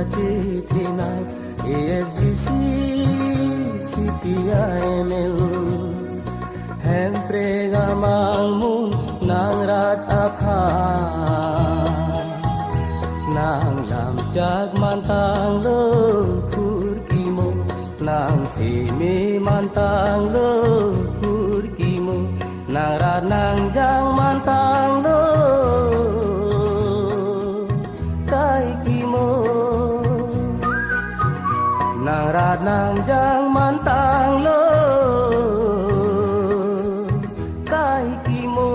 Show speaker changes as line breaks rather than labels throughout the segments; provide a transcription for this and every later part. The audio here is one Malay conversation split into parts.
Kacitinai ESDC CPIML Hempre gamalmun nang rat apha Nang lam jag mantang lo kurkimo Nang simi mantang lo kurkimo Nang rat nang jang mantang lo kaikimo Nang rat nang jang mantang lo kaikimo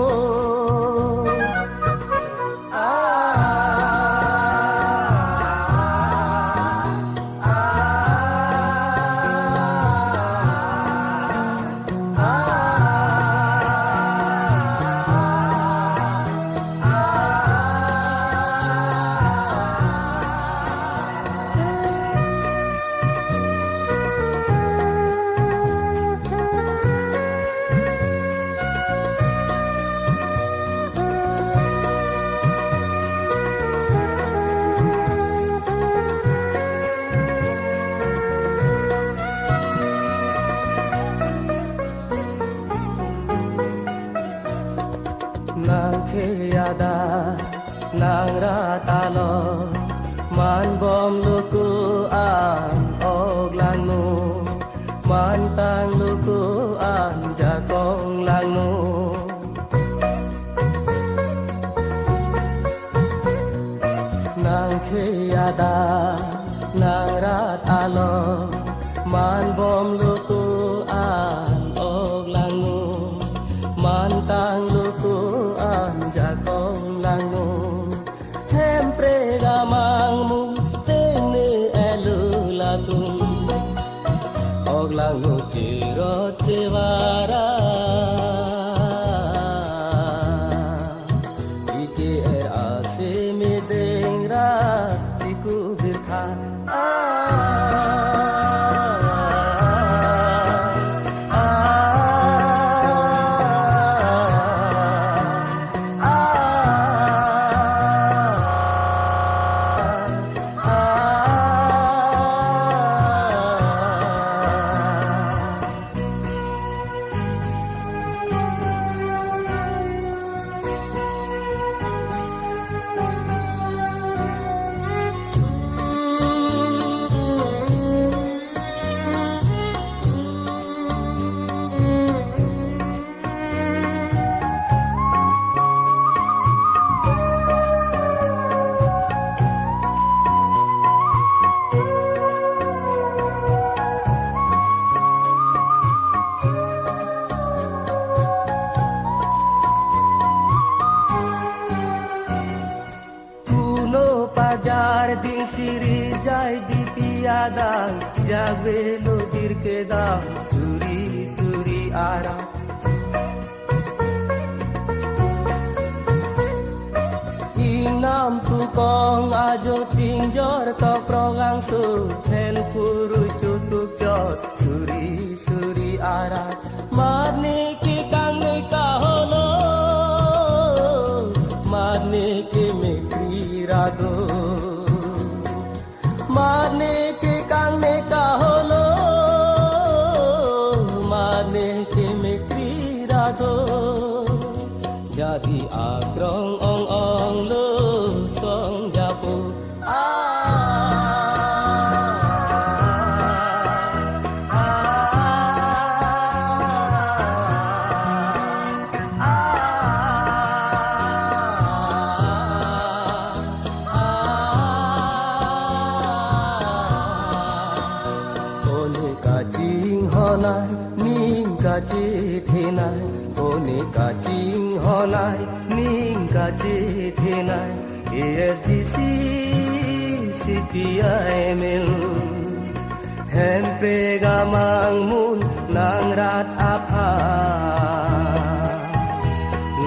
Nang kheyada nang ratalo man bom luku an oglanu man tang luku an jakong lanu Nang kheyada nang ratalo man bom luku an oglanu man tang luku jakong langu hempre gamangmu tene elu latung og langu ciro cewara ike ase me dengra tiku birtha Pajar din siri jai di piadang jagwe lodir kedang suri suri ara Inam tukong ajo tinjor tok progang su ten puru cutuk jot suri suri ara marni ki kang kaholo marni ki rado मारने के कांगने का होलो मारने के में क्रीड़ा दो jadi akrong ong ong lo song japo honai ning ka chi the nai one ka ching honai ning ka chi the nai ESDC CPIML hempre gamang mun nang rat apha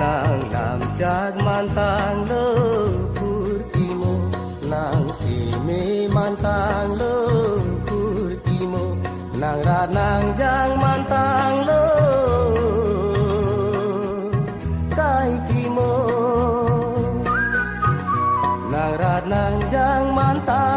nang lam jag mantang lo kurkimo nang si me mantang lo kurkimo nang rat nang jang mantang lo kai kimo nang rat nang jang mantang